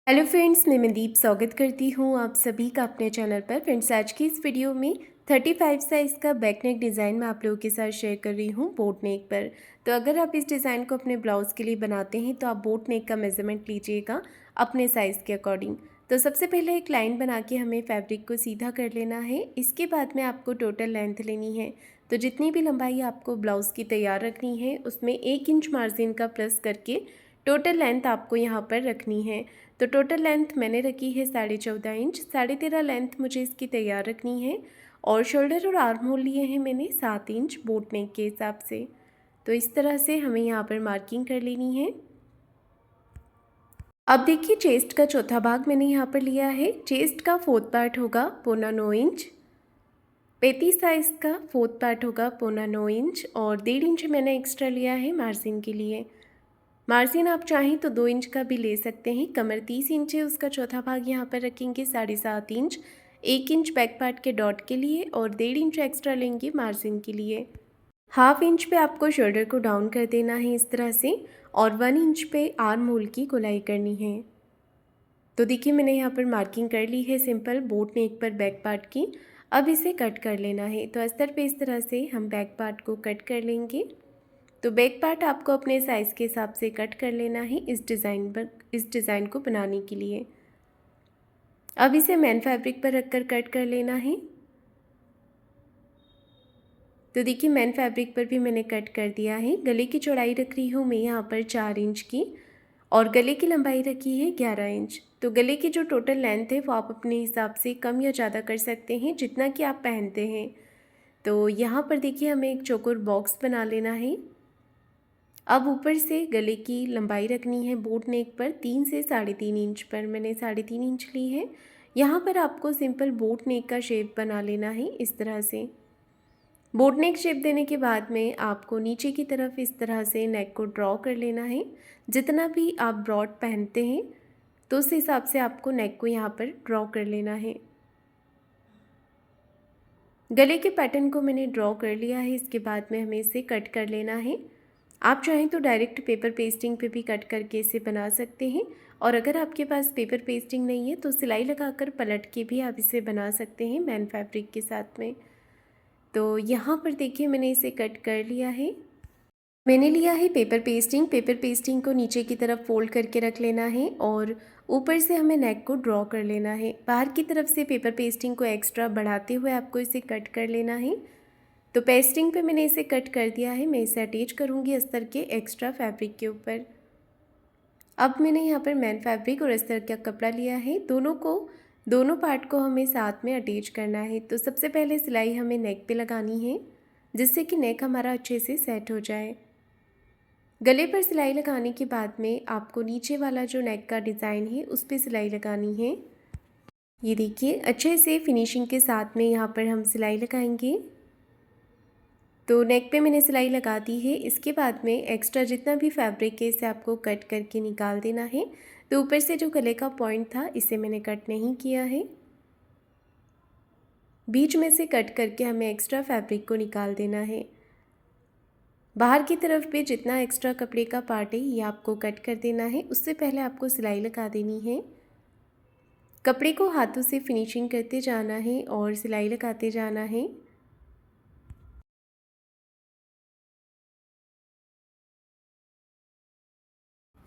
Hello friends, मैं मनदीप स्वागत करती हूँ आप सभी का अपने चैनल पर। फ्रेंड्स, आज की इस वीडियो में 35 साइज़ का बैक नेक डिज़ाइन मैं आप लोगों के साथ शेयर कर रही हूँ बोट नेक पर। तो अगर आप इस डिज़ाइन को अपने ब्लाउज़ के लिए बनाते हैं तो आप बोट नेक का मेज़रमेंट लीजिएगा अपने साइज़ के अकॉर्डिंग। तो सबसे पहले एक लाइन बना के हमें फैब्रिक को सीधा कर लेना है। इसके बाद में आपको टोटल लेंथ लेनी है। तो जितनी भी लंबाई आपको ब्लाउज़ की तैयार रखनी है उसमें 1 इंच मार्जिन का प्लस करके टोटल लेंथ आपको यहाँ पर रखनी है। तो टोटल लेंथ मैंने रखी है 14.5 इंच। 13.5 लेंथ मुझे इसकी तैयार रखनी है और शोल्डर और आर्म होल लिए हैं मैंने 7 इंच बोट नेक के हिसाब से। तो इस तरह से हमें यहाँ पर मार्किंग कर लेनी है। अब देखिए, चेस्ट का चौथा भाग मैंने यहाँ पर लिया है। चेस्ट का 4th पार्ट होगा 4.25 इंच। 35 साइज़ का 4th पार्ट होगा 4.25 इंच और 1.5 इंच मैंने एक्स्ट्रा लिया है मार्जिन के लिए। मार्जिन आप चाहें तो 2 इंच का भी ले सकते हैं। कमर 30 इंच है, उसका चौथा भाग यहाँ पर रखेंगे 7.5 इंच। 1 इंच बैक पार्ट के डॉट के लिए और 1.5 इंच एक्स्ट्रा लेंगे मार्जिन के लिए। हाफ इंच पे आपको शोल्डर को डाउन कर देना है इस तरह से और 1 इंच पे आर्म होल की गोलाई करनी है। तो देखिए, मैंने यहाँ पर मार्किंग कर ली है सिंपल बोट नेक पर बैक पार्ट की। अब इसे कट कर लेना है। तो अस्तर पे इस तरह से हम बैक पार्ट को कट कर लेंगे। तो बैक पार्ट आपको अपने साइज़ के हिसाब से कट कर लेना है इस डिज़ाइन को बनाने के लिए। अब इसे मेन फैब्रिक पर रखकर कट कर लेना है। तो देखिए, मेन फैब्रिक पर भी मैंने कट कर दिया है। गले की चौड़ाई रख रही हूँ मैं यहाँ पर 4 इंच की और गले की लंबाई रखी है 11 इंच। तो गले की जो टोटल लेंथ है वो आप अपने हिसाब से कम या ज़्यादा कर सकते हैं जितना कि आप पहनते हैं। तो यहाँ पर देखिए, हमें एक चौकोर बॉक्स बना लेना है। अब ऊपर से गले की लंबाई रखनी है बोट नेक पर 3 से 3.5 इंच पर। मैंने 3.5 इंच ली है। यहाँ पर आपको सिंपल बोट नेक का शेप बना लेना है इस तरह से। बोट नेक शेप देने के बाद में आपको नीचे की तरफ इस तरह से नेक को ड्रॉ कर लेना है। जितना भी आप ब्रॉड पहनते हैं तो उस हिसाब से आपको नेक को यहाँ पर ड्रॉ कर लेना है। गले के पैटर्न को मैंने ड्रॉ कर लिया है। इसके बाद में हमें इसे कट कर लेना है। आप चाहें तो डायरेक्ट पेपर पेस्टिंग पे भी कट करके इसे बना सकते हैं और अगर आपके पास पेपर पेस्टिंग नहीं है तो सिलाई लगाकर पलट के भी आप इसे बना सकते हैं मैन फैब्रिक के साथ में। तो यहाँ पर देखिए, मैंने इसे कट कर लिया है। मैंने लिया है पेपर पेस्टिंग। पेपर पेस्टिंग को नीचे की तरफ फोल्ड करके रख लेना है और ऊपर से हमें नेक को ड्रॉ कर लेना है। बाहर की तरफ से पेपर पेस्टिंग को एक्स्ट्रा बढ़ाते हुए आपको इसे कट कर लेना है। तो पेस्टिंग पे मैंने इसे कट कर दिया है। मैं इसे अटैच करूँगी अस्तर के एक्स्ट्रा फैब्रिक के ऊपर। अब मैंने यहाँ पर मैन फैब्रिक और अस्तर का कपड़ा लिया है। दोनों पार्ट को हमें साथ में अटैच करना है। तो सबसे पहले सिलाई हमें नेक पे लगानी है जिससे कि नेक हमारा अच्छे से सेट हो जाए। गले पर सिलाई लगाने के बाद में आपको नीचे वाला जो नेक का डिज़ाइन है उस पर सिलाई लगानी है। ये देखिए, अच्छे से फिनिशिंग के साथ में यहाँ पर हम सिलाई लगाएंगे। तो नेक पे मैंने सिलाई लगा दी है। इसके बाद में एक्स्ट्रा जितना भी फैब्रिक है इसे आपको कट करके निकाल देना है। तो ऊपर से जो गले का पॉइंट था इसे मैंने कट नहीं किया है। बीच में से कट करके हमें एक्स्ट्रा फैब्रिक को निकाल देना है। बाहर की तरफ पे जितना एक्स्ट्रा कपड़े का पार्ट है ये आपको कट कर देना है। उससे पहले आपको सिलाई लगा देनी है। कपड़े को हाथों से फिनिशिंग करते जाना है और सिलाई लगाते जाना है।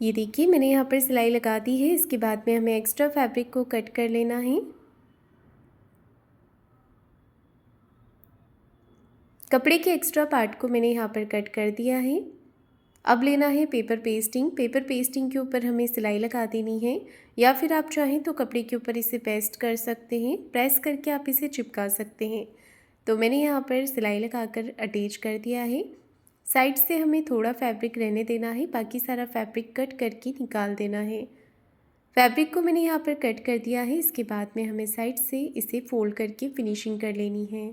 ये देखिए, मैंने यहाँ पर सिलाई लगा दी है। इसके बाद में हमें एक्स्ट्रा फैब्रिक को कट कर लेना है। कपड़े के एक्स्ट्रा पार्ट को मैंने यहाँ पर कट कर दिया है। अब लेना है पेपर पेस्टिंग। पेपर पेस्टिंग के ऊपर हमें सिलाई लगा देनी है या फिर आप चाहें तो कपड़े के ऊपर इसे पेस्ट कर सकते हैं। प्रेस करके आप इसे चिपका सकते हैं। तो मैंने यहाँ पर सिलाई लगाकर अटैच कर दिया है। साइड से हमें थोड़ा फैब्रिक रहने देना है, बाकी सारा फैब्रिक कट करके निकाल देना है। फैब्रिक को मैंने यहाँ पर कट कर दिया है। इसके बाद में हमें साइड से इसे फोल्ड करके फिनिशिंग कर लेनी है।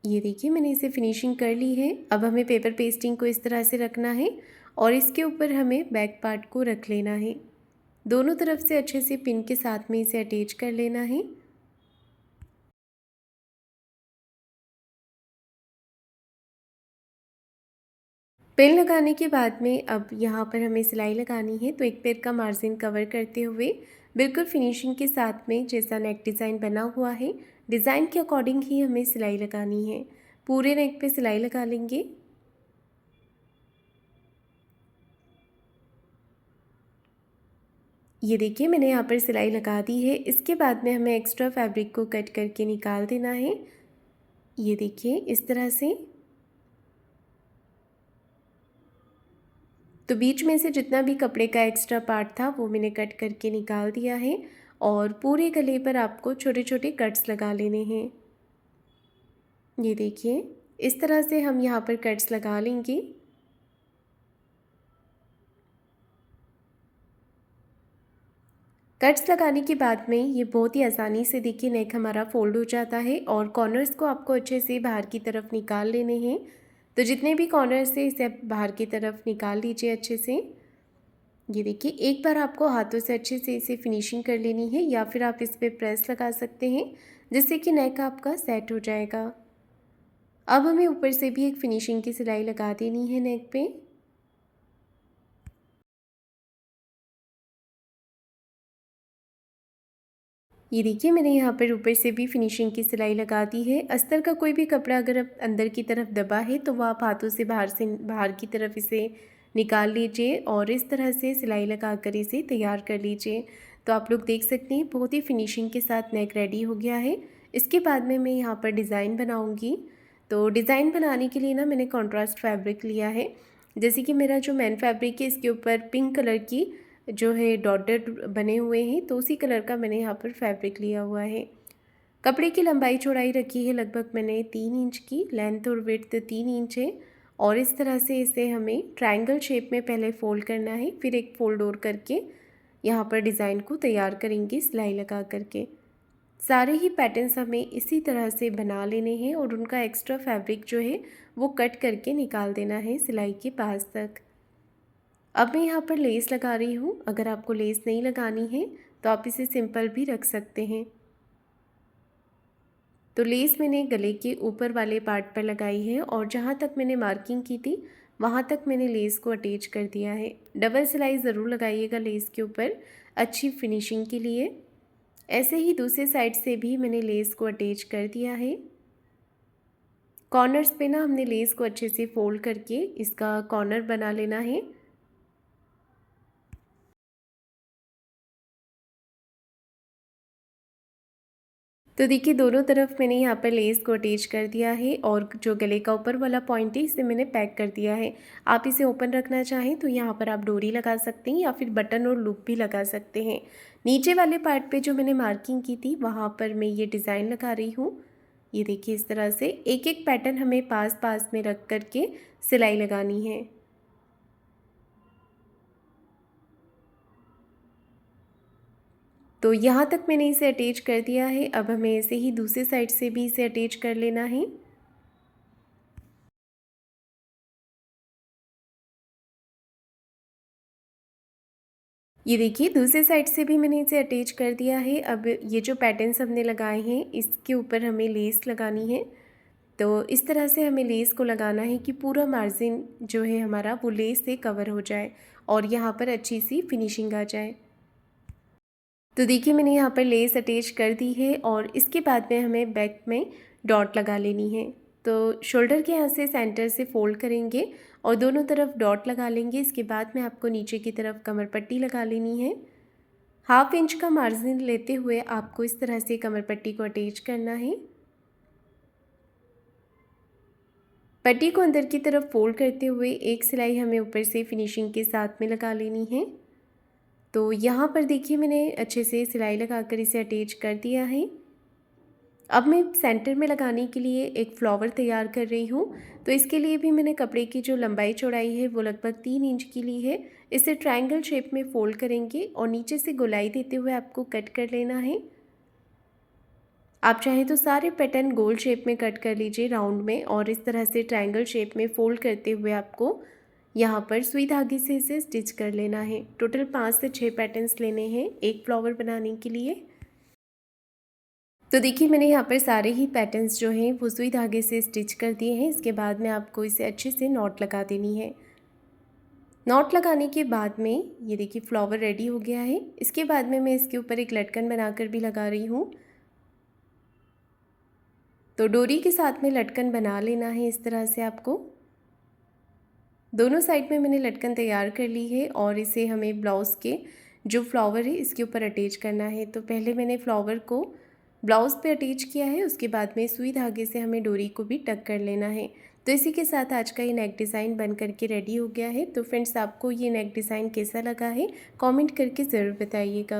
ये देखिए, मैंने इसे फिनिशिंग कर ली है। अब हमें पेपर पेस्टिंग को इस तरह से रखना है और इसके ऊपर हमें बैक पार्ट को रख लेना है। दोनों तरफ से अच्छे से पिन के साथ में इसे अटैच कर लेना है। पिन लगाने के बाद में अब यहाँ पर हमें सिलाई लगानी है, तो एक पैर का मार्जिन कवर करते हुए बिल्कुल फिनिशिंग के साथ में जैसा नेक डिज़ाइन बना हुआ है डिज़ाइन के अकॉर्डिंग ही हमें सिलाई लगानी है। पूरे नेक पे सिलाई लगा लेंगे। ये देखिए मैंने यहाँ पर सिलाई लगा दी है। इसके बाद में हमें एक्स्ट्रा फैब्रिक को कट करके निकाल देना है। ये देखिए इस तरह से। तो बीच में से जितना भी कपड़े का एक्स्ट्रा पार्ट था वो मैंने कट करके निकाल दिया है और पूरे गले पर आपको छोटे छोटे कट्स लगा लेने हैं। ये देखिए इस तरह से हम यहाँ पर कट्स लगा लेंगे। कट्स लगाने के बाद में ये बहुत ही आसानी से देखिए नेक हमारा फोल्ड हो जाता है और कॉर्नर्स को आपको अच्छे से बाहर की तरफ निकाल लेने हैं। तो जितने भी कॉर्नर्स है इसे बाहर की तरफ निकाल लीजिए अच्छे से। ये देखिए एक बार आपको हाथों से अच्छे से इसे फिनिशिंग कर लेनी है या फिर आप इस पर प्रेस लगा सकते हैं जिससे कि नेक आपका सेट हो जाएगा। अब हमें ऊपर से भी एक फिनिशिंग की सिलाई लगा देनी है नेक पे। ये देखिए मैंने यहाँ पर ऊपर से भी फिनिशिंग की सिलाई लगा दी है। अस्तर का कोई भी कपड़ा अगर आप अंदर की तरफ दबा है तो वह आप हाथों से बाहर की तरफ इसे निकाल लीजिए और इस तरह से सिलाई लगा कर इसे तैयार कर लीजिए। तो आप लोग देख सकते हैं बहुत ही फिनिशिंग के साथ नेक रेडी हो गया है। इसके बाद में मैं यहाँ पर डिज़ाइन बनाऊँगी। तो डिज़ाइन बनाने के लिए ना मैंने कॉन्ट्रास्ट फैब्रिक लिया है। जैसे कि मेरा जो मेन फैब्रिक है इसके ऊपर पिंक कलर की जो है डॉटेड बने हुए हैं, तो उसी कलर का मैंने यहाँ पर फैब्रिक लिया हुआ है। कपड़े की लंबाई चौड़ाई रखी है लगभग मैंने 3 इंच की, लेंथ और विड्थ 3 इंच है। और इस तरह से इसे हमें ट्रायंगल शेप में पहले फ़ोल्ड करना है, फिर एक फ़ोल्ड और करके यहाँ पर डिज़ाइन को तैयार करेंगे सिलाई लगा करके। सारे ही पैटर्न्स हमें इसी तरह से बना लेने हैं और उनका एक्स्ट्रा फैब्रिक जो है वो कट करके निकाल देना है सिलाई के पास तक। अब मैं यहाँ पर लेस लगा रही हूँ। अगर आपको लेस नहीं लगानी है तो आप इसे सिंपल भी रख सकते हैं। तो लेस मैंने गले के ऊपर वाले पार्ट पर लगाई है और जहाँ तक मैंने मार्किंग की थी वहाँ तक मैंने लेस को अटैच कर दिया है। डबल सिलाई ज़रूर लगाइएगा लेस के ऊपर अच्छी फिनिशिंग के लिए। ऐसे ही दूसरे साइड से भी मैंने लेस को अटैच कर दिया है। कॉर्नर्स पे ना हमने लेस को अच्छे से फोल्ड करके इसका कॉर्नर बना लेना है। तो देखिए दोनों तरफ मैंने यहाँ पर लेस को अटैच कर दिया है और जो गले का ऊपर वाला पॉइंट है इसे मैंने पैक कर दिया है। आप इसे ओपन रखना चाहें तो यहाँ पर आप डोरी लगा सकते हैं या फिर बटन और लूप भी लगा सकते हैं। नीचे वाले पार्ट पे जो मैंने मार्किंग की थी वहाँ पर मैं ये डिज़ाइन लगा रही हूँ। ये देखिए इस तरह से एक एक पैटर्न हमें पास पास में रख करके सिलाई लगानी है। तो यहाँ तक मैंने इसे अटैच कर दिया है। अब हमें ऐसे ही दूसरे साइड से भी इसे अटैच कर लेना है। ये देखिए दूसरे साइड से भी मैंने इसे अटैच कर दिया है। अब ये जो पैटर्न्स हमने लगाए हैं इसके ऊपर हमें लेस लगानी है। तो इस तरह से हमें लेस को लगाना है कि पूरा मार्जिन जो है हमारा वो लेस से कवर हो जाए और यहाँ पर अच्छी सी फिनिशिंग आ जाए। तो देखिए मैंने यहाँ पर लेस अटैच कर दी है और इसके बाद में हमें बैक में डॉट लगा लेनी है। तो शोल्डर के यहाँ से सेंटर से फोल्ड करेंगे और दोनों तरफ डॉट लगा लेंगे। इसके बाद में आपको नीचे की तरफ कमर पट्टी लगा लेनी है। 1/2 इंच का मार्जिन लेते हुए आपको इस तरह से कमर पट्टी को अटैच करना है। पट्टी को अंदर की तरफ फोल्ड करते हुए एक सिलाई हमें ऊपर से फिनिशिंग के साथ में लगा लेनी है। तो यहाँ पर देखिए मैंने अच्छे से सिलाई लगाकर इसे अटैच कर दिया है। अब मैं सेंटर में लगाने के लिए एक फ्लावर तैयार कर रही हूँ। तो इसके लिए भी मैंने कपड़े की जो लंबाई चौड़ाई है वो लगभग 3 इंच की ली है। इसे ट्रायंगल शेप में फोल्ड करेंगे और नीचे से गोलाई देते हुए आपको कट कर लेना है। आप चाहें तो सारे पैटर्न गोल शेप में कट कर लीजिए राउंड में और इस तरह से ट्रायंगल शेप में फोल्ड करते हुए आपको यहाँ पर सुई धागे से इसे स्टिच कर लेना है। टोटल 5 से 6 पैटर्न्स लेने हैं एक फ्लावर बनाने के लिए। तो देखिए मैंने यहाँ पर सारे ही पैटर्न्स जो हैं वो सुई धागे से स्टिच कर दिए हैं। इसके बाद में आपको इसे अच्छे से नॉट लगा देनी है। नॉट लगाने के बाद में ये देखिए फ्लावर रेडी हो गया है। इसके बाद में मैं इसके ऊपर एक लटकन बनाकर भी लगा रही हूँ। तो डोरी के साथ में लटकन बना लेना है इस तरह से आपको। दोनों साइड में मैंने लटकन तैयार कर ली है और इसे हमें ब्लाउज़ के जो फ्लावर है इसके ऊपर अटैच करना है। तो पहले मैंने फ्लावर को ब्लाउज़ पे अटैच किया है, उसके बाद में सुई धागे से हमें डोरी को भी टक कर लेना है। तो इसी के साथ आज का ये नेक डिज़ाइन बन करके रेडी हो गया है। तो फ्रेंड्स, आपको ये नेक डिज़ाइन कैसा लगा है कमेंट करके ज़रूर बताइएगा।